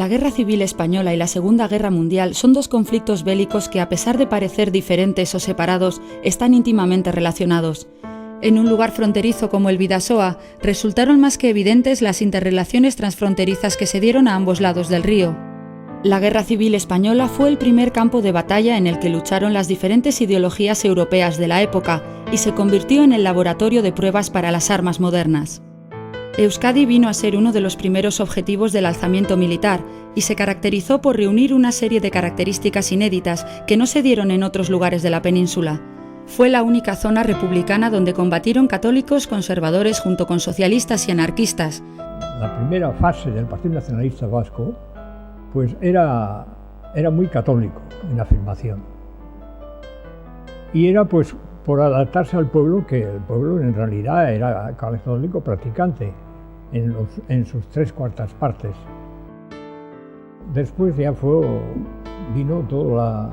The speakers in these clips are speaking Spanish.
La Guerra Civil Española y la Segunda Guerra Mundial son dos conflictos bélicos que, a pesar de parecer diferentes o separados, están íntimamente relacionados. En un lugar fronterizo como el Bidasoa, resultaron más que evidentes las interrelaciones transfronterizas que se dieron a ambos lados del río. La Guerra Civil Española fue el primer campo de batalla en el que lucharon las diferentes ideologías europeas de la época y se convirtió en el laboratorio de pruebas para las armas modernas. Euskadi vino a ser uno de los primeros objetivos del alzamiento militar y se caracterizó por reunir una serie de características inéditas que no se dieron en otros lugares de la península. Fue la única zona republicana donde combatieron católicos conservadores junto con socialistas y anarquistas. La primera fase del Partido Nacionalista Vasco pues era muy católico en afirmación. Y era pues por adaptarse al pueblo, que el pueblo en realidad era católico practicante en sus 3/4 partes. Después ya vino toda la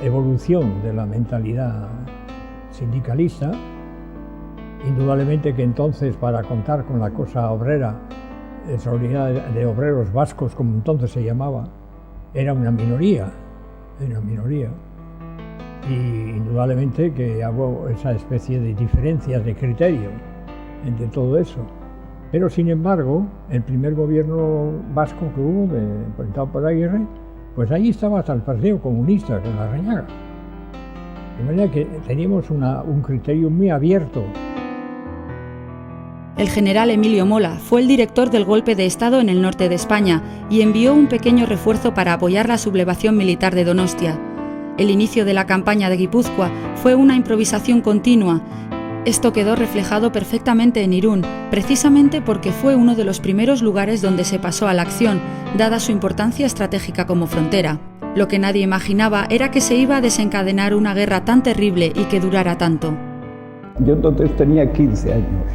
evolución de la mentalidad sindicalista. Indudablemente que entonces, para contar con la cosa obrera, extraordinaria de obreros vascos, como entonces se llamaba, era una minoría. Y indudablemente que hubo esa especie de diferencias de criterio entre todo eso. Pero sin embargo, el primer gobierno vasco que hubo, implementado por Aguirre, pues allí estaba hasta el Partido Comunista con Larrañaga. De manera que teníamos un criterio muy abierto. El general Emilio Mola fue el director del golpe de Estado en el norte de España y envió un pequeño refuerzo para apoyar la sublevación militar de Donostia. El inicio de la campaña de Guipúzcoa fue una improvisación continua. Esto quedó reflejado perfectamente en Irún, precisamente porque fue uno de los primeros lugares donde se pasó a la acción, dada su importancia estratégica como frontera. Lo que nadie imaginaba era que se iba a desencadenar una guerra tan terrible y que durara tanto. Yo entonces tenía 15 años.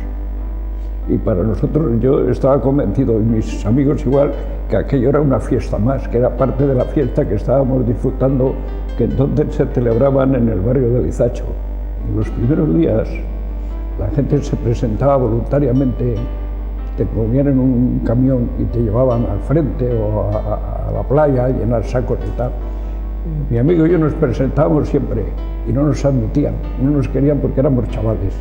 Y para nosotros, yo estaba convencido, y mis amigos igual, que aquello era una fiesta más, que era parte de la fiesta que estábamos disfrutando, que entonces se celebraban en el barrio de Lizacho. En los primeros días, la gente se presentaba voluntariamente, te ponían en un camión y te llevaban al frente o a la playa a llenar sacos y tal. Mi amigo y yo nos presentábamos siempre y no nos admitían, no nos querían porque éramos chavales.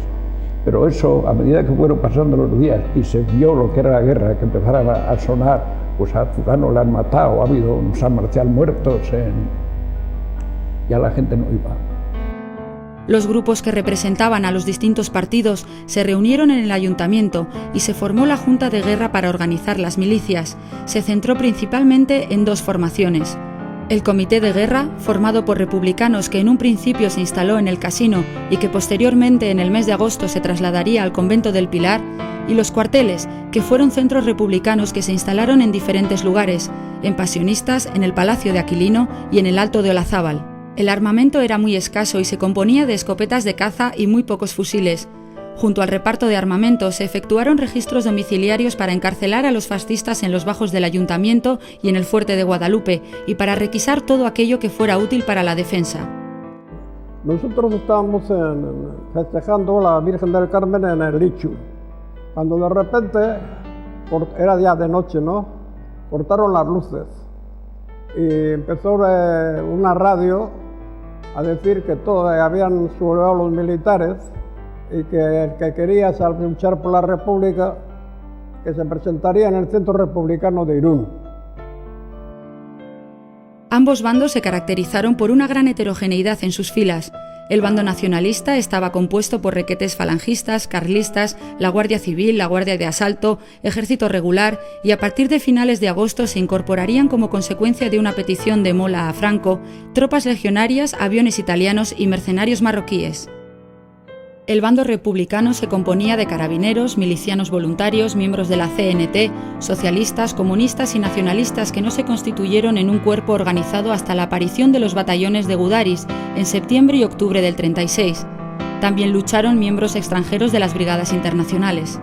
Pero eso, a medida que fueron pasando los días y se vio lo que era la guerra, que empezaran a sonar, pues a fulano le han matado, ha habido un San Marcial muertos, ya la gente no iba. Los grupos que representaban a los distintos partidos se reunieron en el ayuntamiento y se formó la Junta de Guerra para organizar las milicias. Se centró principalmente en dos formaciones. El Comité de Guerra, formado por republicanos que en un principio se instaló en el Casino y que posteriormente en el mes de agosto se trasladaría al Convento del Pilar, y los cuarteles, que fueron centros republicanos que se instalaron en diferentes lugares, en Pasionistas, en el Palacio de Aquilino y en el Alto de Olazábal. El armamento era muy escaso y se componía de escopetas de caza y muy pocos fusiles. Junto al reparto de armamento se efectuaron registros domiciliarios para encarcelar a los fascistas en los bajos del ayuntamiento y en el fuerte de Guadalupe y para requisar todo aquello que fuera útil para la defensa. Nosotros estábamos festejando la Virgen del Carmen en el Lichu, cuando de repente, era ya de noche, ¿no?, cortaron las luces y empezó una radio a decir que habían sublevado los militares y que el que quería luchar por la República, que se presentaría en el Centro Republicano de Irún. Ambos bandos se caracterizaron por una gran heterogeneidad en sus filas. El bando nacionalista estaba compuesto por requetés falangistas, carlistas, la Guardia Civil, la Guardia de Asalto, Ejército Regular, y a partir de finales de agosto se incorporarían como consecuencia de una petición de Mola a Franco, tropas legionarias, aviones italianos y mercenarios marroquíes. El bando republicano se componía de carabineros, milicianos voluntarios, miembros de la CNT, socialistas, comunistas y nacionalistas que no se constituyeron en un cuerpo organizado hasta la aparición de los batallones de Gudaris en septiembre y octubre del 36. También lucharon miembros extranjeros de las brigadas internacionales.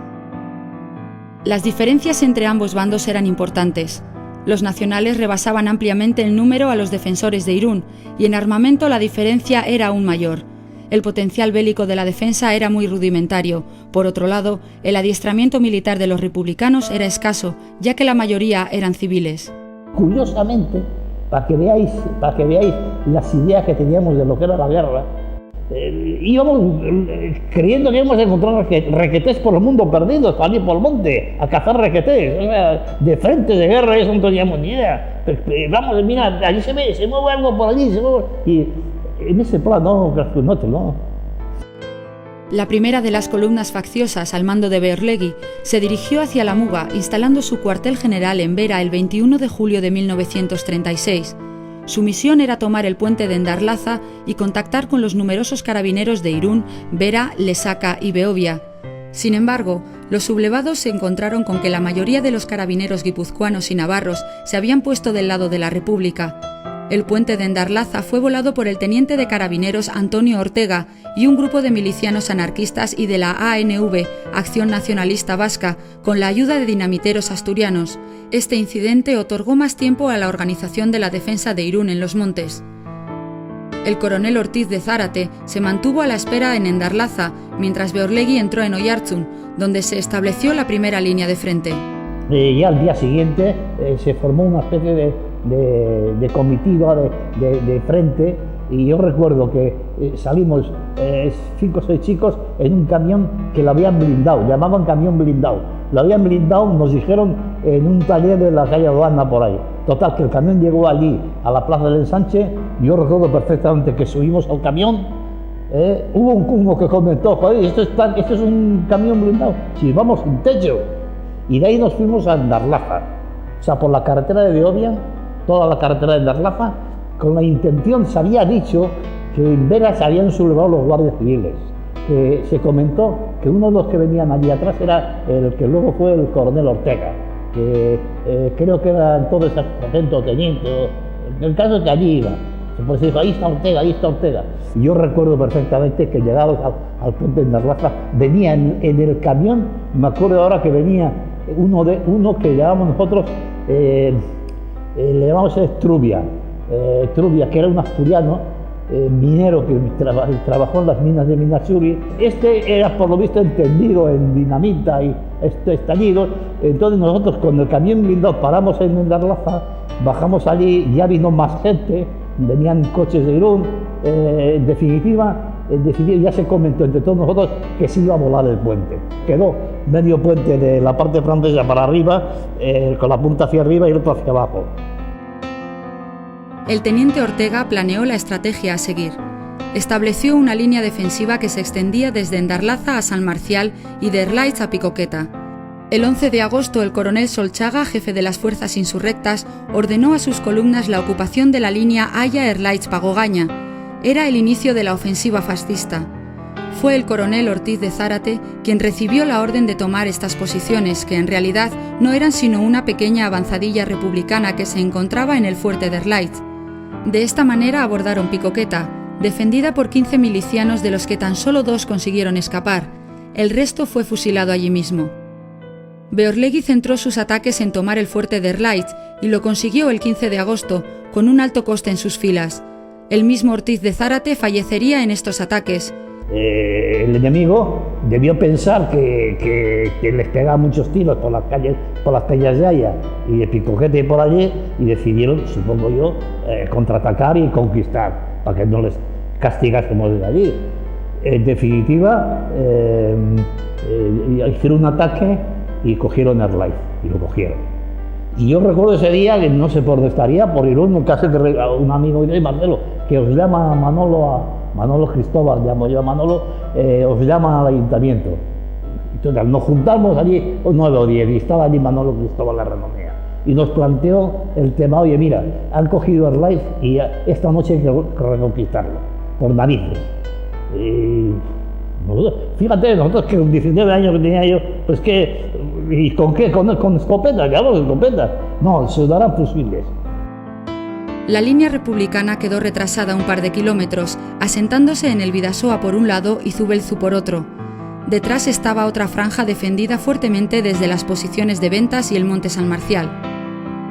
Las diferencias entre ambos bandos eran importantes. Los nacionales rebasaban ampliamente en número a los defensores de Irún y en armamento la diferencia era aún mayor. El potencial bélico de la defensa era muy rudimentario. Por otro lado, el adiestramiento militar de los republicanos era escaso, ya que la mayoría eran civiles. curiosamente, para que veáis las ideas que teníamos de lo que era la guerra, íbamos creyendo que íbamos a encontrar requetés por el mundo perdidos, para ir por el monte a cazar requetés. O sea, de frente de guerra eso no teníamos ni idea. Vamos, mira, allí se mueve algo por allí, y en ese plan no. La primera de las columnas facciosas al mando de Beorlegui se dirigió hacia la Muga, instalando su cuartel general en Vera el 21 de julio de 1936. Su misión era tomar el puente de Endarlaza y contactar con los numerosos carabineros de Irún, Vera, Lesaca y Beovia. Sin embargo, los sublevados se encontraron con que la mayoría de los carabineros guipuzcoanos y navarros se habían puesto del lado de la República. El puente de Endarlaza fue volado por el teniente de carabineros Antonio Ortega y un grupo de milicianos anarquistas y de la ANV, Acción Nacionalista Vasca, con la ayuda de dinamiteros asturianos. Este incidente otorgó más tiempo a la organización de la defensa de Irún en los montes. El coronel Ortiz de Zárate se mantuvo a la espera en Endarlaza, mientras Beorlegui entró en Oiartzun, donde se estableció la primera línea de frente. Y al día siguiente se formó una especie de comitiva de frente, y yo recuerdo que salimos 5 o 6 chicos en un camión que lo habían blindado, llamaban camión blindado. Lo habían blindado, nos dijeron, en un taller de la calle Aduana por ahí. Total, que el camión llegó allí, a la plaza del Ensanche. Yo recuerdo perfectamente que subimos al camión. Hubo uno que comentó: joder, esto es un camión blindado, si vamos sin techo. Y de ahí nos fuimos a Endarlaza, o sea, por la carretera de Beovia, toda la carretera de Endarlaza, con la intención, se había dicho que en Vera se habían sublevado los guardias civiles, que se comentó que uno de los que venían allí atrás era el que luego fue el coronel Ortega, que creo que era entonces sargento o teniente, el caso es que allí iba. Pues se dijo: ahí está Ortega, ahí está Ortega. Y yo recuerdo perfectamente que llegados al puente de Endarlaza, venía en el camión, me acuerdo ahora que venía uno que llamamos nosotros, le llamamos Trubia, que era un asturiano, minero que trabajó en las minas de Minasuri. Este era, por lo visto, entendido en dinamita y estallido. Entonces nosotros con el camión blindado paramos en Endarlaza, bajamos allí, ya vino más gente, venían coches de Irún. En definitiva ya se comentó entre todos nosotros que se iba a volar el puente. Quedó medio puente de la parte francesa para arriba, con la punta hacia arriba y el otro hacia abajo. El teniente Ortega planeó la estrategia a seguir. Estableció una línea defensiva que se extendía desde Endarlaza a San Marcial y de Erlaitz a Picoqueta. El 11 de agosto, el coronel Solchaga, jefe de las fuerzas insurrectas, ordenó a sus columnas la ocupación de la línea Haya-Erlaitz-Pagogaña. Era el inicio de la ofensiva fascista. Fue el coronel Ortiz de Zárate quien recibió la orden de tomar estas posiciones, que en realidad no eran sino una pequeña avanzadilla republicana que se encontraba en el fuerte de Erlaitz. De esta manera abordaron Picoqueta, defendida por 15 milicianos, de los que tan solo 2 consiguieron escapar. El resto fue fusilado allí mismo. Beorlegui centró sus ataques en tomar el fuerte de Erlaitz y lo consiguió el 15 de agosto, con un alto coste en sus filas. El mismo Ortiz de Zárate fallecería en estos ataques. El enemigo debió pensar que les pegaba muchos tiros por las calles, por las peñas de Haya y de Picoqueta y por allí, y decidieron, supongo yo, contraatacar y conquistar, para que no les castigásemos desde allí. En definitiva, hicieron un ataque y cogieron Erlaitz, y lo cogieron. Y yo recuerdo ese día, que no sé por dónde estaría, por Irún, en casa de un amigo de Marcelo, que os llama Manolo Cristóbal, llamo yo a Manolo, os llama al ayuntamiento. Entonces nos juntamos allí 9 o 10 y estaba allí Manolo Cristóbal la Renomea. Y nos planteó el tema: oye, mira, han cogido Erlaitz y esta noche hay que reconquistarlo, por narices. Fíjate, nosotros que con 19 años que tenía yo, pues que, ¿y con qué? Con escopeta, ¿qué hago con escopeta? No, se darán fusiles. La línea republicana quedó retrasada un par de kilómetros, asentándose en el Bidasoa por un lado y Zubelzu por otro. Detrás estaba otra franja defendida fuertemente desde las posiciones de Ventas y el Monte San Marcial.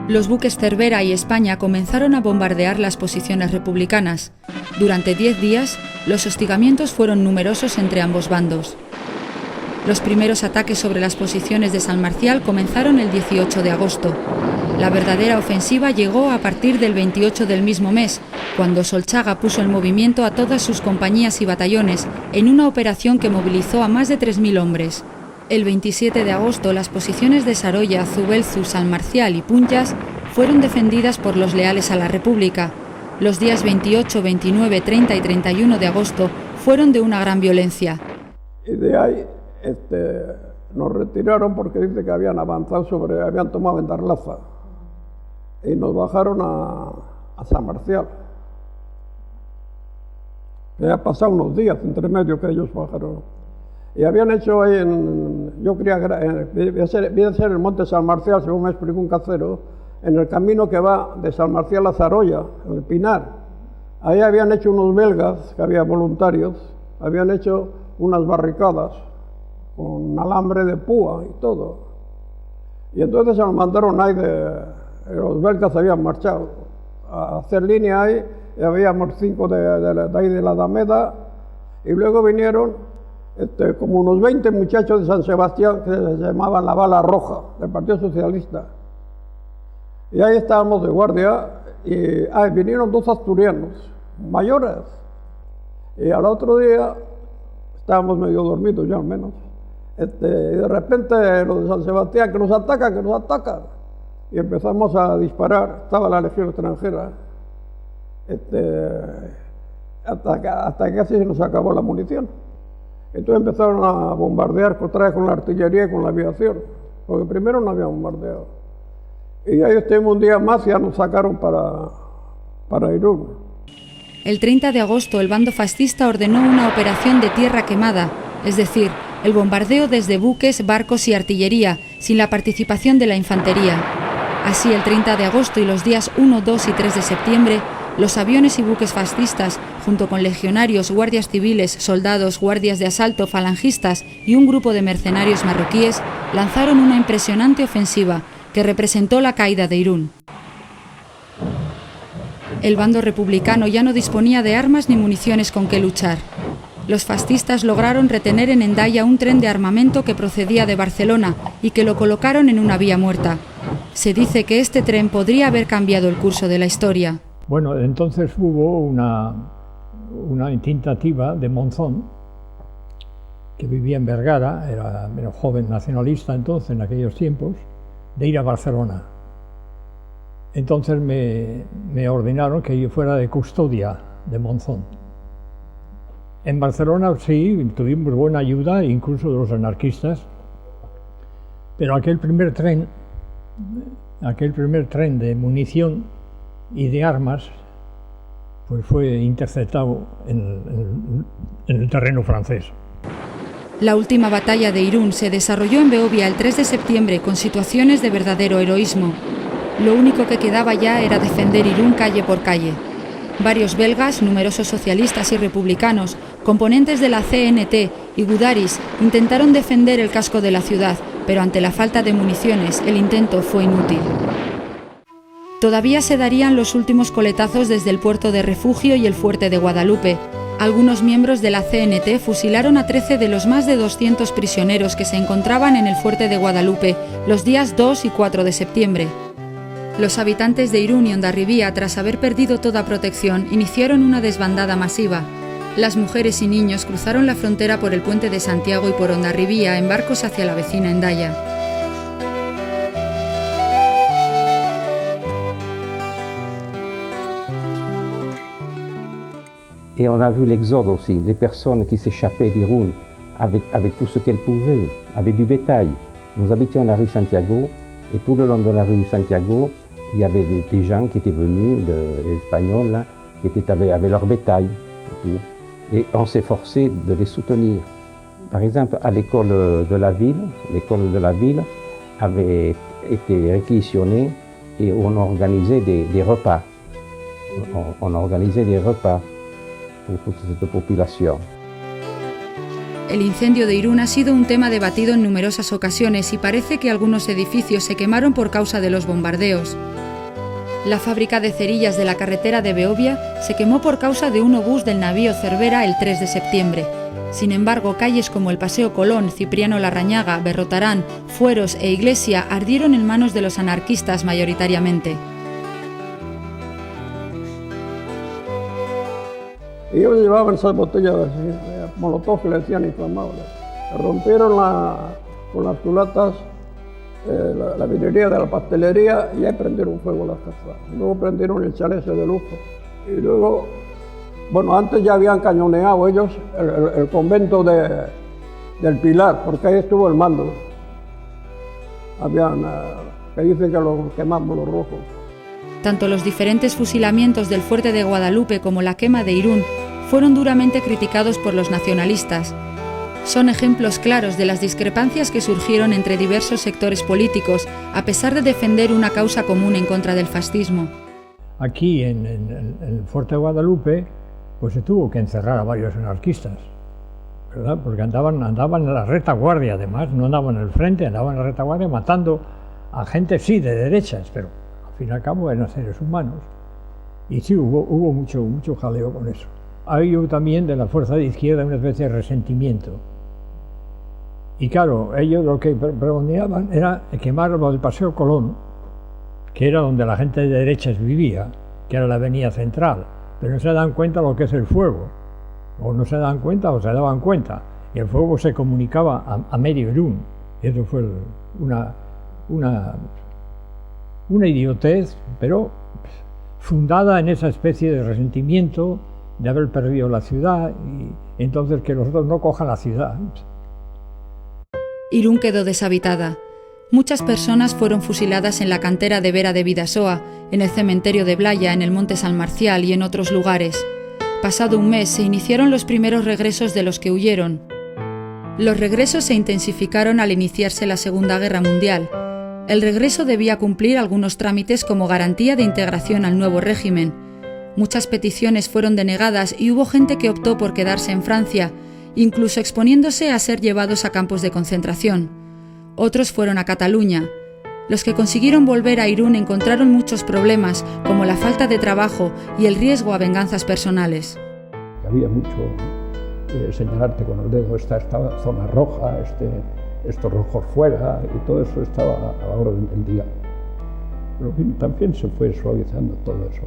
Los buques Cervera y España comenzaron a bombardear las posiciones republicanas. Durante 10 días, los hostigamientos fueron numerosos entre ambos bandos. Los primeros ataques sobre las posiciones de San Marcial comenzaron el 18 de agosto. La verdadera ofensiva llegó a partir del 28 del mismo mes, cuando Solchaga puso en movimiento a todas sus compañías y batallones en una operación que movilizó a más de 3.000 hombres. El 27 de agosto, las posiciones de Saroya, Zubelzu, San Marcial y Punjas fueron defendidas por los leales a la República. Los días 28, 29, 30 y 31 de agosto fueron de una gran violencia. Y de ahí nos retiraron porque dice que habían avanzado habían tomado Endarlaza y nos bajaron a San Marcial. Ya pasado unos días entre medio que ellos bajaron. Y habían hecho ahí yo creía que viene a ser el monte San Marcial, según me explicó un casero, en el camino que va de San Marcial a Saroya, en el Pinar. Ahí habían hecho unos belgas, que había voluntarios, habían hecho unas barricadas con alambre de púa y todo. Y entonces se nos mandaron ahí, los belgas habían marchado a hacer línea ahí, y habíamos 5 de ahí de la Alameda, y luego vinieron como unos 20 muchachos de San Sebastián que se llamaban la Bala Roja, del Partido Socialista. Y ahí estábamos de guardia, y vinieron 2 asturianos, mayores, y al otro día estábamos medio dormidos ya al menos, y de repente los de San Sebastián, que nos atacan, y empezamos a disparar, estaba la Legión extranjera, hasta que casi se nos acabó la munición. Entonces empezaron a bombardear otra vez con la artillería y con la aviación, porque primero no había bombardeado. Y ahí estuvimos un día más y ya nos sacaron para Irún. El 30 de agosto el bando fascista ordenó una operación de tierra quemada, es decir, el bombardeo desde buques, barcos y artillería, sin la participación de la infantería. Así, el 30 de agosto y los días 1, 2 y 3 de septiembre, los aviones y buques fascistas, junto con legionarios, guardias civiles, soldados, guardias de asalto, falangistas y un grupo de mercenarios marroquíes, lanzaron una impresionante ofensiva que representó la caída de Irún. El bando republicano ya no disponía de armas ni municiones con que luchar. Los fascistas lograron retener en Hendaya un tren de armamento que procedía de Barcelona y que lo colocaron en una vía muerta. Se dice que este tren podría haber cambiado el curso de la historia. Bueno, entonces hubo una tentativa de Monzón, que vivía en Vergara, era joven nacionalista entonces, en aquellos tiempos, de ir a Barcelona. Entonces me ordenaron que yo fuera de custodia de Monzón. En Barcelona sí, tuvimos buena ayuda, incluso de los anarquistas, pero aquel primer tren de munición y de armas pues fue interceptado en el terreno francés. La última batalla de Irún se desarrolló en Beovia el 3 de septiembre con situaciones de verdadero heroísmo. Lo único que quedaba ya era defender Irún calle por calle. Varios belgas, numerosos socialistas y republicanos, componentes de la CNT y Gudaris intentaron defender el casco de la ciudad, pero ante la falta de municiones el intento fue inútil. Todavía se darían los últimos coletazos desde el puerto de refugio y el fuerte de Guadalupe. Algunos miembros de la CNT fusilaron a 13 de los más de 200 prisioneros que se encontraban en el fuerte de Guadalupe los días 2 y 4 de septiembre. Los habitantes de Irún y Hondarribía, tras haber perdido toda protección, iniciaron una desbandada masiva. Las mujeres y niños cruzaron la frontera por el puente de Santiago y por Hondarribía en barcos hacia la vecina Hendaya. Et on a vu l'exode aussi, les personnes qui s'échappaient d'Irún avec tout ce qu'elles pouvaient, avec du bétail. Nous habitions la rue Santiago et tout le long de la rue Santiago, il y avait des gens qui étaient venus, des Espagnols, là, qui étaient avec leur bétail. Et on s'efforçait de les soutenir. Par exemple, à l'école de la ville avait été réquisitionnée et on organisait des repas. On organisait des repas pour toute cette population. El incendio de Irún ha sido un tema debatido en numerosas ocasiones y parece que algunos edificios se quemaron por causa de los bombardeos. La fábrica de cerillas de la carretera de Beovia se quemó por causa de un obús del navío Cervera el 3 de septiembre. Sin embargo, calles como el Paseo Colón, Cipriano Larrañaga, Berrotarán, Fueros e Iglesia ardieron en manos de los anarquistas mayoritariamente. Ellos llevaban esas botellas de molotov que le decían inflamables. Rompieron con las culatas la vidriería de la pastelería y ahí prendieron fuego las casas. Luego prendieron el chalet de lujo. Y luego, bueno, antes ya habían cañoneado ellos el convento del Pilar, porque ahí estuvo el mando. Habían, que dicen que lo quemamos los rojos. Tanto los diferentes fusilamientos del fuerte de Guadalupe como la quema de Irún fueron duramente criticados por los nacionalistas. Son ejemplos claros de las discrepancias que surgieron entre diversos sectores políticos, a pesar de defender una causa común en contra del fascismo. Aquí, en el fuerte de Guadalupe, pues se tuvo que encerrar a varios anarquistas, ¿verdad? Porque andaban en la retaguardia, además, no andaban en el frente, andaban en la retaguardia matando a gente, sí, de derechas, pero al fin y al cabo eran seres humanos. Y sí, hubo mucho jaleo con eso. Hubo también de la fuerza de izquierda una especie de resentimiento. Y claro, ellos lo que pregonaban era quemar lo del Paseo Colón, que era donde la gente de derechas vivía, que era la avenida central, pero no se dan cuenta lo que es el fuego, o no se dan cuenta o se daban cuenta, y el fuego se comunicaba a medio Irún. Eso fue una idiotez, pero fundada en esa especie de resentimiento de haber perdido la ciudad, y entonces que los otros no cojan la ciudad. Irún quedó deshabitada. Muchas personas fueron fusiladas en la cantera de Vera de Bidasoa, en el cementerio de Blaya, en el Monte San Marcial y en otros lugares. Pasado un mes se iniciaron los primeros regresos de los que huyeron. Los regresos se intensificaron al iniciarse la Segunda Guerra Mundial. El regreso debía cumplir algunos trámites como garantía de integración al nuevo régimen. Muchas peticiones fueron denegadas y hubo gente que optó por quedarse en Francia, incluso exponiéndose a ser llevados a campos de concentración. Otros fueron a Cataluña. Los que consiguieron volver a Irún encontraron muchos problemas, como la falta de trabajo y el riesgo a venganzas personales. Había mucho señalarte con el dedo, esta zona roja, estos rojos fuera, y todo eso estaba a la orden del día. Pero también se fue suavizando todo eso.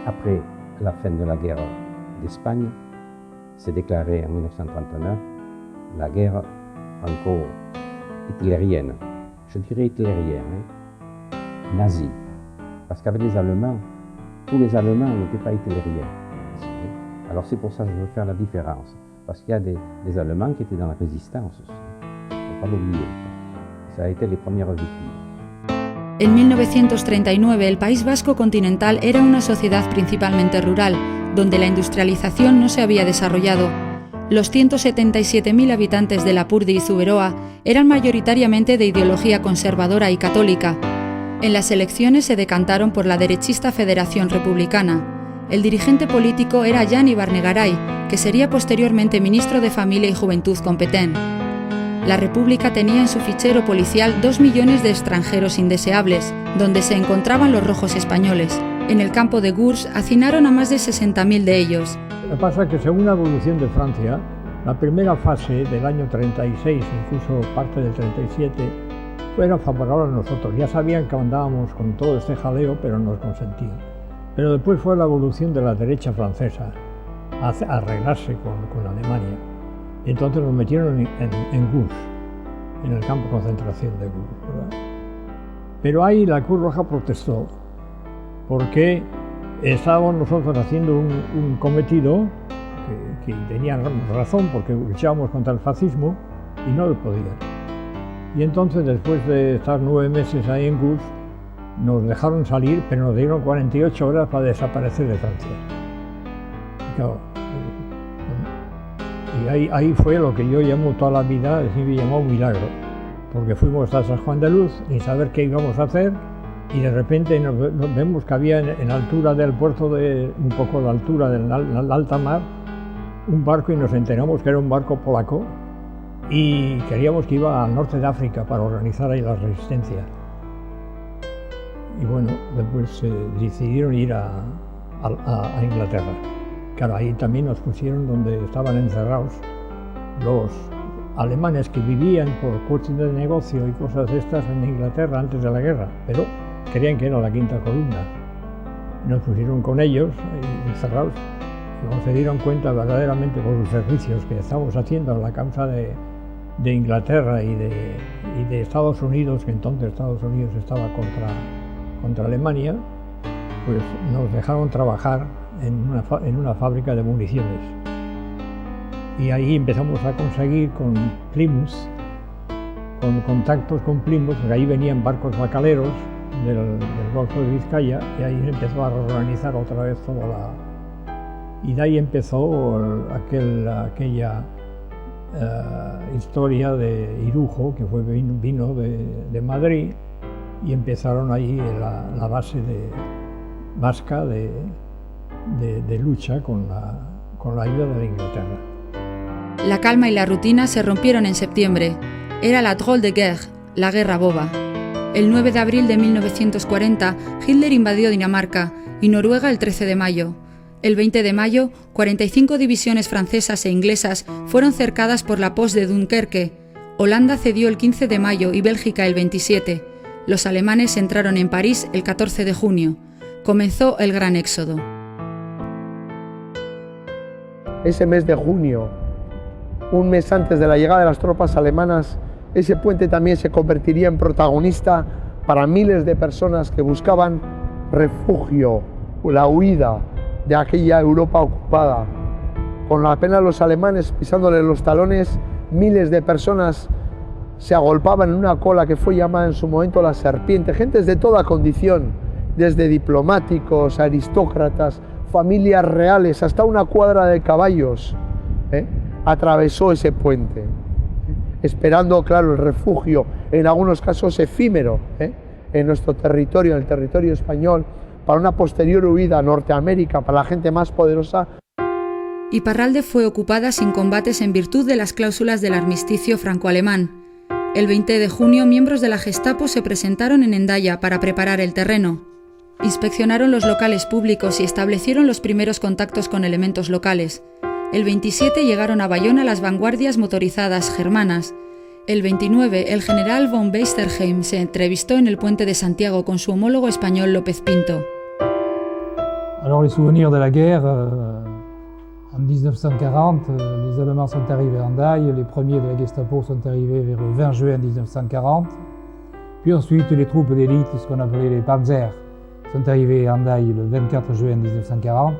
Après la fin de la guerre d'Espagne, s'est déclarée en 1939 la guerre franco-hitlérienne. Je dirais hitlérienne, nazie. Parce qu'avec les Allemands, tous les Allemands n'étaient pas hitlériens. Alors c'est pour ça que je veux faire la différence. Parce qu'il y a des Allemands qui étaient dans la résistance aussi. Il ne faut pas l'oublier. Ça a été les premières victimes. En 1939, el País Vasco continental era una sociedad principalmente rural, donde la industrialización no se había desarrollado. Los 177.000 habitantes de Lapurdi y Zuberoa eran mayoritariamente de ideología conservadora y católica. En las elecciones se decantaron por la derechista Federación Republicana. El dirigente político era Jan Ibarnegaray, que sería posteriormente ministro de Familia y Juventud con Petén. La República tenía en su fichero policial 2 millones de extranjeros indeseables, donde se encontraban los rojos españoles. En el campo de Gurs hacinaron a más de 60.000 de ellos. Lo que pasa es que según la evolución de Francia, la primera fase del año 36, incluso parte del 37, fuera favorable a nosotros. Ya sabían que andábamos con todo este jaleo, pero nos consentían. Pero después fue la evolución de la derecha francesa a arreglarse con Alemania. Entonces nos metieron en Gurs, en el campo de concentración de Gurs, ¿verdad? Pero ahí la Cruz Roja protestó, porque estábamos nosotros haciendo un cometido que tenían razón, porque luchábamos contra el fascismo y no lo podían. Y entonces, después de estar 9 meses ahí en Gurs, nos dejaron salir, pero nos dieron 48 horas para desaparecer de Francia. Y claro, y ahí fue lo que yo llamo toda la vida, me llamó un milagro, porque fuimos a San Juan de Luz sin saber qué íbamos a hacer, y de repente nos vemos que había en altura del puerto, un poco a la altura de la alta mar, un barco, y nos enteramos que era un barco polaco y queríamos que iba al norte de África para organizar ahí la resistencia. bueno, después decidieron ir a Inglaterra. Claro, ahí también nos pusieron donde estaban encerrados los alemanes que vivían por cuestiones de negocio y cosas de estas en Inglaterra antes de la guerra, pero creían que era la quinta columna. Nos pusieron con ellos encerrados y cuando se dieron cuenta verdaderamente por los servicios que estábamos haciendo en la causa de Inglaterra y de Estados Unidos, que entonces Estados Unidos estaba contra Alemania, pues nos dejaron trabajar en una fábrica de municiones. Y ahí empezamos a conseguir con Plymouth, con contactos con Plymouth, porque ahí venían barcos bacaleros del Golfo de Vizcaya, y ahí se empezó a reorganizar otra vez toda y de ahí empezó aquella historia de Irujo, que vino de Madrid, y empezaron ahí la base vasca de lucha con la ayuda de Inglaterra. La calma y la rutina se rompieron en septiembre. Era la drôle de guerre, la guerra boba. El 9 de abril de 1940, Hitler invadió Dinamarca y Noruega el 13 de mayo. El 20 de mayo, 45 divisiones francesas e inglesas fueron cercadas por la Poste de Dunkerque. Holanda cedió el 15 de mayo y Bélgica el 27. Los alemanes entraron en París el 14 de junio. Comenzó el gran éxodo. Ese mes de junio, un mes antes de la llegada de las tropas alemanas, ese puente también se convertiría en protagonista para miles de personas que buscaban refugio, la huida de aquella Europa ocupada. Con apenas los alemanes pisándole los talones, miles de personas se agolpaban en una cola que fue llamada en su momento la serpiente, gentes de toda condición, desde diplomáticos, aristócratas, familias reales, hasta una cuadra de caballos, atravesó ese puente, esperando, claro, el refugio, en algunos casos efímero, en nuestro territorio, en el territorio español, para una posterior huida a Norteamérica, para la gente más poderosa. Iparralde fue ocupada sin combates en virtud de las cláusulas del armisticio franco-alemán. El 20 de junio, miembros de la Gestapo se presentaron en Hendaya para preparar el terreno. Inspeccionaron los locales públicos y establecieron los primeros contactos con elementos locales. El 27 llegaron a Bayona las vanguardias motorizadas germanas. El 29, el general von Weisterheim se entrevistó en el puente de Santiago con su homólogo español López Pinto. Alors les souvenirs de la guerre, en 1940, les Allemands sont arrivés à Hendaye, les premiers de la Gestapo sont arrivés vers le 20 juin 1940, puis ensuite les troupes d'élite, ce qu'on appelait les Panzers, sont arrivés à Hendaye le 24 juin 1940.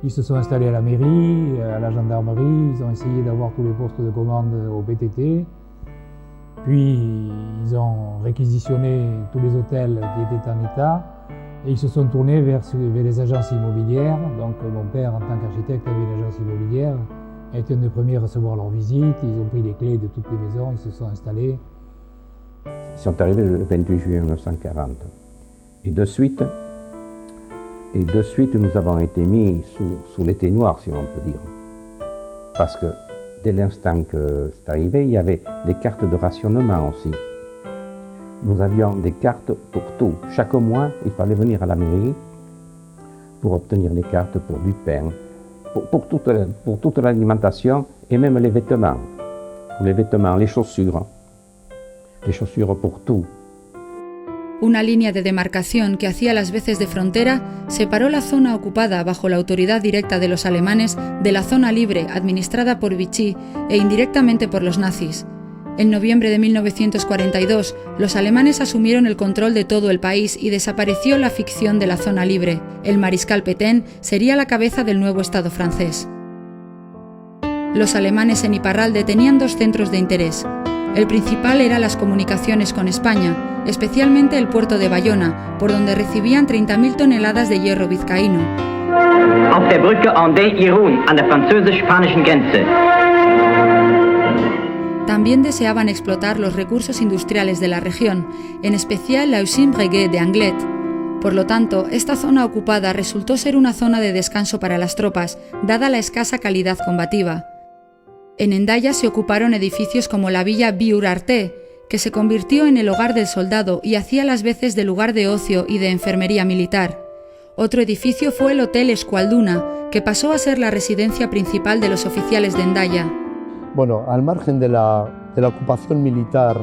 Ils se sont installés à la mairie, à la gendarmerie, ils ont essayé d'avoir tous les postes de commande au PTT, puis ils ont réquisitionné tous les hôtels qui étaient en état, et ils se sont tournés vers les agences immobilières. Donc mon père, en tant qu'architecte, avait une agence immobilière, a été un des premiers à recevoir leur visite, ils ont pris les clés de toutes les maisons, ils se sont installés. Ils sont arrivés le 28 juillet 1940. Et de suite, nous avons été mis sous l'été noir, si on peut dire. Parce que dès l'instant que c'est arrivé, il y avait des cartes de rationnement aussi. Nous avions des cartes pour tout. Chaque mois, il fallait venir à la mairie pour obtenir des cartes pour du pain, pour toute l'alimentation et même les vêtements. Pour les vêtements, les chaussures pour tout. Una línea de demarcación que hacía las veces de frontera separó la zona ocupada bajo la autoridad directa de los alemanes de la zona libre administrada por Vichy e indirectamente por los nazis. En noviembre de 1942, los alemanes asumieron el control de todo el país y desapareció la ficción de la zona libre. El mariscal Pétain sería la cabeza del nuevo Estado francés. Los alemanes en Iparralde tenían dos centros de interés. El principal era las comunicaciones con España, especialmente el puerto de Bayona, por donde recibían 30.000 toneladas de hierro vizcaíno. Auf der Brücke Hendaye-Irun an der französisch-spanischen Grenze. También deseaban explotar los recursos industriales de la región, en especial la usine Breguet de Anglet. Por lo tanto, esta zona ocupada resultó ser una zona de descanso para las tropas, dada la escasa calidad combativa. En Hendaya se ocuparon edificios como la Villa Biur Arte, que se convirtió en el hogar del soldado y hacía las veces de lugar de ocio y de enfermería militar. Otro edificio fue el Hotel Escualduna, que pasó a ser la residencia principal de los oficiales de Hendaya. Bueno, al margen de la ocupación militar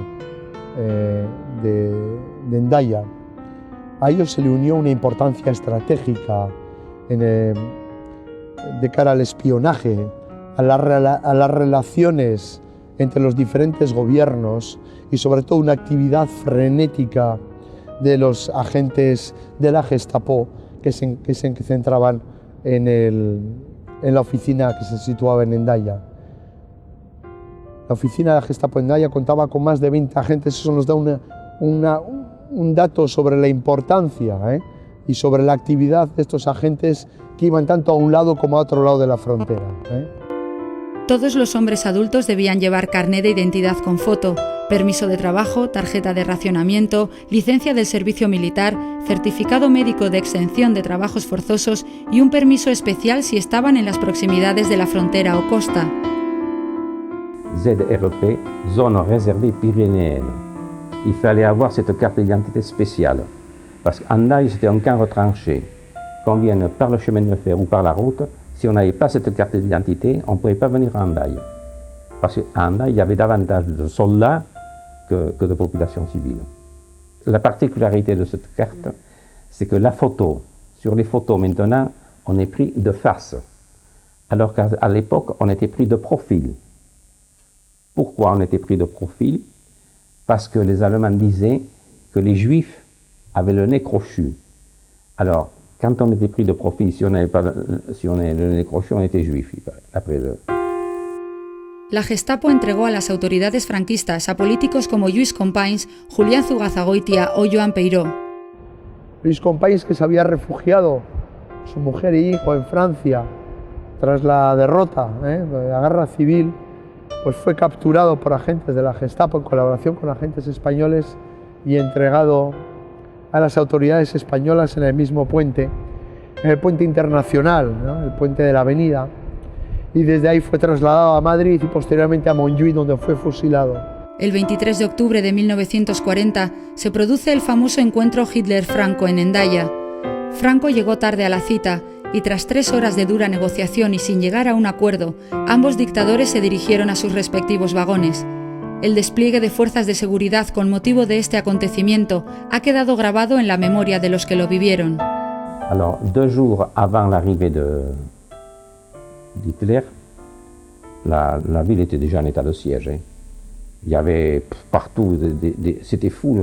de Hendaya, a ellos se le unió una importancia estratégica de cara al espionaje, a las relaciones entre los diferentes gobiernos y sobre todo una actividad frenética de los agentes de la Gestapo que se centraban en la oficina que se situaba en Hendaya. La oficina de la Gestapo en Hendaya contaba con más de 20 agentes, eso nos da un dato sobre la importancia y sobre la actividad de estos agentes que iban tanto a un lado como a otro lado de la frontera. Todos los hombres adultos debían llevar carné de identidad con foto, permiso de trabajo, tarjeta de racionamiento, licencia del servicio militar, certificado médico de exención de trabajos forzosos y un permiso especial si estaban en las proximidades de la frontera o costa. ZRP, zone réservée pyrénéenne. Il fallait avoir cette carte d'identité spéciale, parce qu'Hendaye c'était un camp retranché. Qu'on vienne par le chemin de fer ou par la route, si on n'avait pas cette carte d'identité, on ne pouvait pas venir à Hendaye. Parce qu'à Hendaye, il y avait davantage de soldats que de population civile. La particularité de cette carte, c'est que la photo, sur les photos maintenant, on est pris de face, alors qu'à l'époque, on était pris de profil. Pourquoi on était pris de profil? Parce que les Allemands disaient que les Juifs avaient le nez crochu. Alors, quand on était pris de profil, si on avait le nez crochu, on était juif, après eux. La Gestapo entregó a las autoridades franquistas a políticos como Lluís Companys, Julián Zugazagoitia o Joan Peiró. Lluís Companys, que se había refugiado, su mujer y hijo, en Francia, tras la derrota de la guerra civil, pues fue capturado por agentes de la Gestapo en colaboración con agentes españoles y entregado a las autoridades españolas en el mismo puente, en el puente internacional, ¿no? El puente de la Avenida, y desde ahí fue trasladado a Madrid y posteriormente a Montjuïc, donde fue fusilado. El 23 de octubre de 1940 se produce el famoso encuentro Hitler-Franco en Hendaya. Franco llegó tarde a la cita y tras 3 horas de dura negociación y sin llegar a un acuerdo, ambos dictadores se dirigieron a sus respectivos vagones. El despliegue de fuerzas de seguridad con motivo de este acontecimiento ha quedado grabado en la memoria de los que lo vivieron. Alors, 2 jours avant l'arrivée d'Hitler, la ville était déjà en état de siège. Il y avait partout, c'était fou.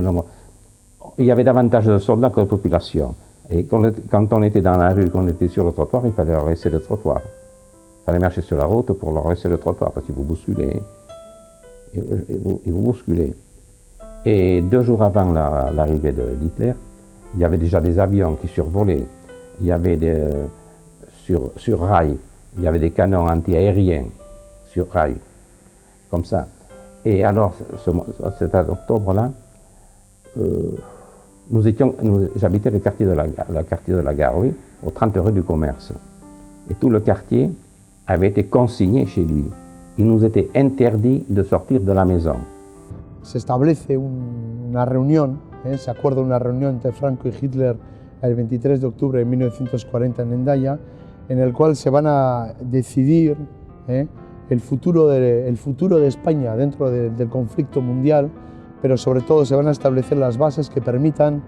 Il y avait davantage de soldats que de population. Et quand on était dans la rue, qu'on était sur le trottoir, il fallait leur laisser le trottoir. Il fallait marcher sur la route pour leur laisser le trottoir, parce qu'ils vous bousculaient. Et vous bousculez. Et 2 jours avant l'arrivée d'Hitler, il y avait déjà des avions qui survolaient. Il y avait sur rail, il y avait des canons antiaériens sur rail, comme ça. Et alors, cet octobre-là, j'habitais le quartier de la Gare, oui, au 30 rue du Commerce. Et tout le quartier avait été consigné chez lui. Il nous était interdit de sortir de la maison. Se establece una reunión, se acuerda una reunión entre Franco y Hitler el 23 de octubre de 1940 en Hendaya, en el cual se van a decidir el futuro de España dentro del conflicto mundial, pero sobre todo se van a establecer las bases que permitan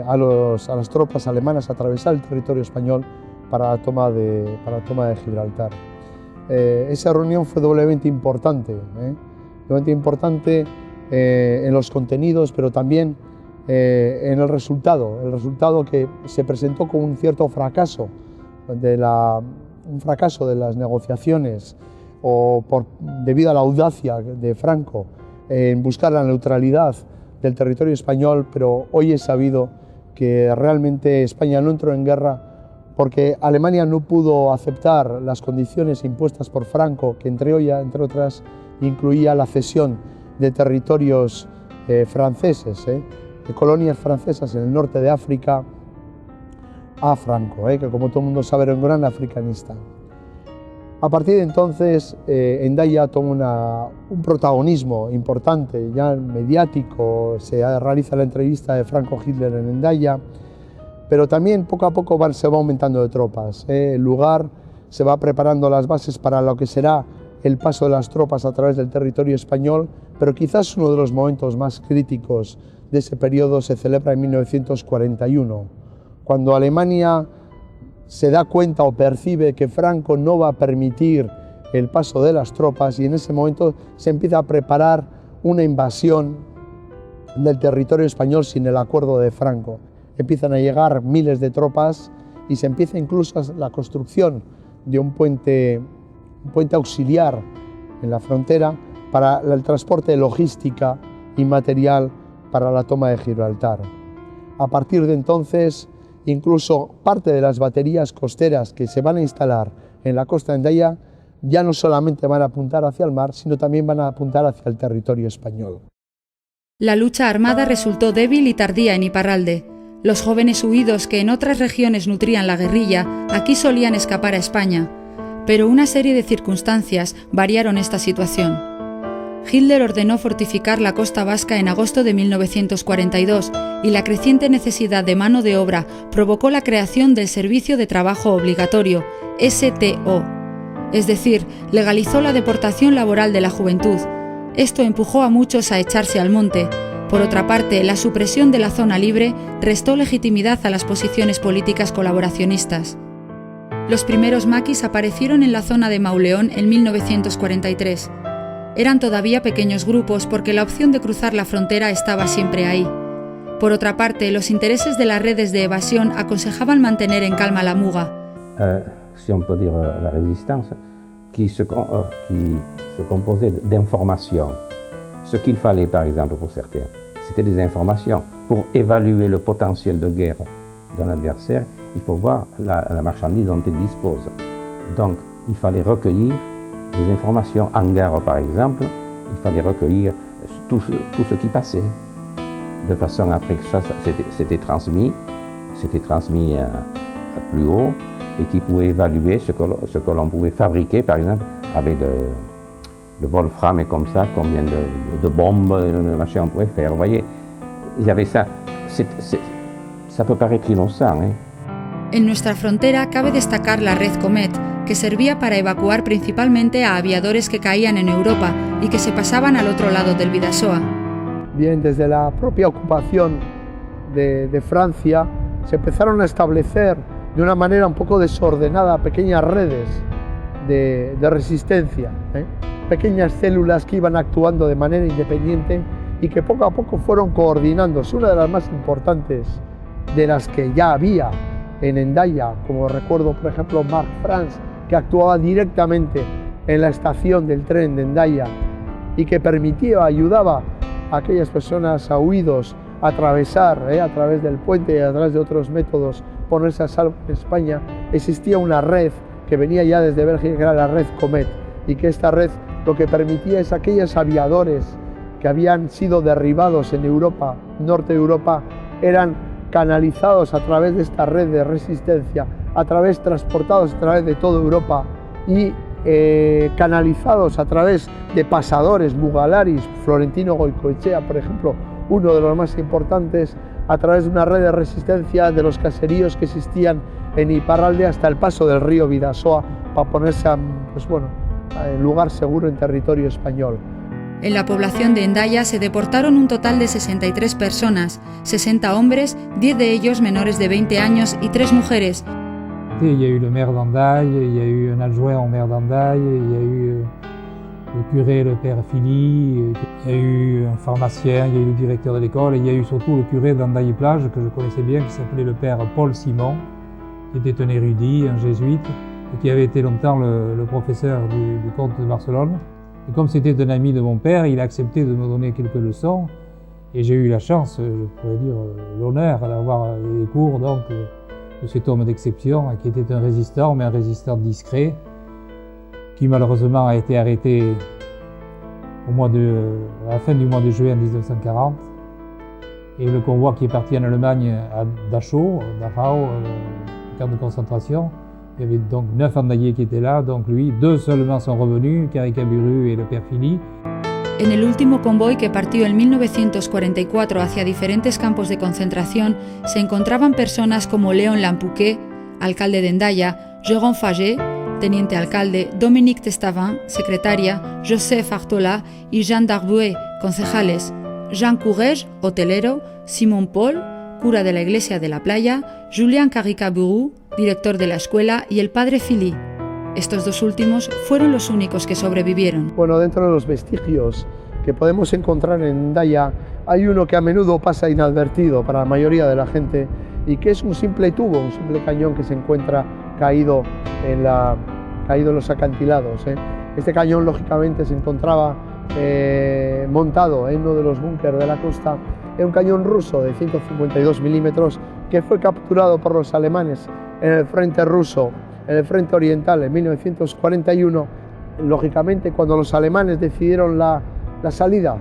a las tropas alemanas atravesar el territorio español para la toma de Gibraltar. Esa reunión fue doblemente importante en los contenidos, pero también en el resultado que se presentó como un cierto fracaso de las negociaciones debido a la audacia de Franco en buscar la neutralidad del territorio español, pero hoy es sabido que realmente España no entró en guerra porque Alemania no pudo aceptar las condiciones impuestas por Franco, que entre otras incluía la cesión de territorios franceses, de colonias francesas en el norte de África a Franco, que como todo el mundo sabe era un gran africanista. A partir de entonces, Hendaya toma un protagonismo importante, ya mediático, se realiza la entrevista de Franco Hitler en Hendaya, pero también poco a poco se va aumentando de tropas. El lugar se va preparando las bases para lo que será el paso de las tropas a través del territorio español, pero quizás uno de los momentos más críticos de ese periodo se celebra en 1941, cuando Alemania se da cuenta o percibe que Franco no va a permitir el paso de las tropas y en ese momento se empieza a preparar una invasión del territorio español sin el acuerdo de Franco. Empiezan a llegar miles de tropas y se empieza incluso la construcción de un puente auxiliar en la frontera para el transporte de logística y material para la toma de Gibraltar. A partir de entonces, incluso parte de las baterías costeras que se van a instalar en la costa de Hendaya ya no solamente van a apuntar hacia el mar, sino también van a apuntar hacia el territorio español. La lucha armada resultó débil y tardía en Iparralde. Los jóvenes huidos que en otras regiones nutrían la guerrilla, aquí solían escapar a España. Pero una serie de circunstancias variaron esta situación. Hitler ordenó fortificar la costa vasca en agosto de 1942 y la creciente necesidad de mano de obra provocó la creación del Servicio de Trabajo Obligatorio, STO. Es decir, legalizó la deportación laboral de la juventud. Esto empujó a muchos a echarse al monte. Por otra parte, la supresión de la zona libre restó legitimidad a las posiciones políticas colaboracionistas. Los primeros maquis aparecieron en la zona de Mauleón en 1943. Eran todavía pequeños grupos porque la opción de cruzar la frontera estaba siempre ahí. Por otra parte, los intereses de las redes de evasión aconsejaban mantener en calma la Muga. Si on peut dire la résistance, qui se composait d'informations. Ce qu'il fallait, par exemple, pour certains, c'était des informations. Pour évaluer le potentiel de guerre d'un adversaire, il faut voir la marchandise dont il dispose. Donc, il fallait recueillir des informations en guerre, par exemple. Il fallait recueillir tout ce qui passait. De façon après que ça c'était transmis à plus haut et qui pouvait évaluer ce que l'on pouvait fabriquer, par exemple, avec le wolfram et comme ça, combien de bombes, de machin on pouvait faire. Vous voyez, il y avait ça. Ça peut paraître innocent, ¿eh? En nuestra frontera cabe destacar la red Comet, que servía para evacuar principalmente a aviadores que caían en Europa y que se pasaban al otro lado del Bidasoa. Bien, desde la propia ocupación de Francia se empezaron a establecer de una manera un poco desordenada pequeñas redes de resistencia, pequeñas células que iban actuando de manera independiente y que poco a poco fueron coordinándose. Una de las más importantes de las que ya había en Hendaya, como recuerdo por ejemplo Marc France, que actuaba directamente en la estación del tren de Hendaya y que ayudaba a aquellas personas a huidos a atravesar a través del puente y a través de otros métodos ponerse a salvo en España. Existía una red que venía ya desde Bélgica, que era la red Comet, y que esta red lo que permitía es aquellos aviadores que habían sido derribados en Europa, norte de Europa, eran canalizados a través de esta red de resistencia, transportados a través de toda Europa y canalizados a través de pasadores, Mugalaris, Florentino Goicoechea, por ejemplo, uno de los más importantes, a través de una red de resistencia de los caseríos que existían en Iparralde hasta el paso del río Bidasoa para ponerse en lugar seguro en territorio español. En la población de Hendaya se deportaron un total de 63 personas, 60 hombres, 10 de ellos menores de 20 años y 3 mujeres. Il y a eu le maire d'Hendaye, il y a eu un adjoint au maire d'Hendaye, il y a eu le curé, le père Philly, il y a eu un pharmacien, il y a eu le directeur de l'école, et il y a eu surtout le curé d'Hendaye-Plage que je connaissais bien, qui s'appelait le père Paul Simon, qui était un érudit, un jésuite, et qui avait été longtemps le professeur du comte de Barcelone. Et comme c'était un ami de mon père, il a accepté de me donner quelques leçons, et j'ai eu la chance, je pourrais dire l'honneur d'avoir les cours donc, de cet homme d'exception, qui était un résistant, mais un résistant discret, qui malheureusement a été arrêté à la fin du mois de juin 1940. Et le convoi qui est parti en Allemagne à Dachau, le camp de concentration, Il y avait donc 9 andalliers qui étaient là, donc lui, 2 seulement sont revenus, Caricaburu et le père Philly. En el último convoy que partió en 1944 hacia diferentes campos de concentración se encontraban personas como Léon Lampuquet, alcalde de Hendaya, Jérôme Faget, teniente alcalde, Dominique Testavin, secretaria, Joseph Artola y Jean Darbué, concejales, Jean Courrèges, hotelero, Simon Paul, cura de la iglesia de la playa, Julien Caricaburu, director de la escuela, y el padre Philly. Estos dos últimos fueron los únicos que sobrevivieron. Bueno, dentro de los vestigios que podemos encontrar en Hendaya, hay uno que a menudo pasa inadvertido para la mayoría de la gente y que es un simple tubo, un simple cañón que se encuentra caído en los acantilados. Este cañón, lógicamente, se encontraba montado en uno de los búnkeres de la costa. Era un cañón ruso de 152 milímetros que fue capturado por los alemanes en el frente ruso, en el frente oriental, en 1941. Lógicamente, cuando los alemanes decidieron la salida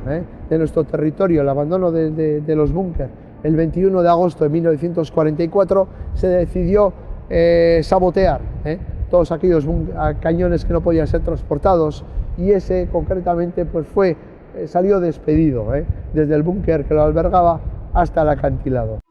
de nuestro territorio, el abandono de los búnkeres, el 21 de agosto de 1944, se decidió sabotear todos aquellos cañones que no podían ser transportados, y ese concretamente pues salió despedido desde el búnker que lo albergaba hasta el acantilado.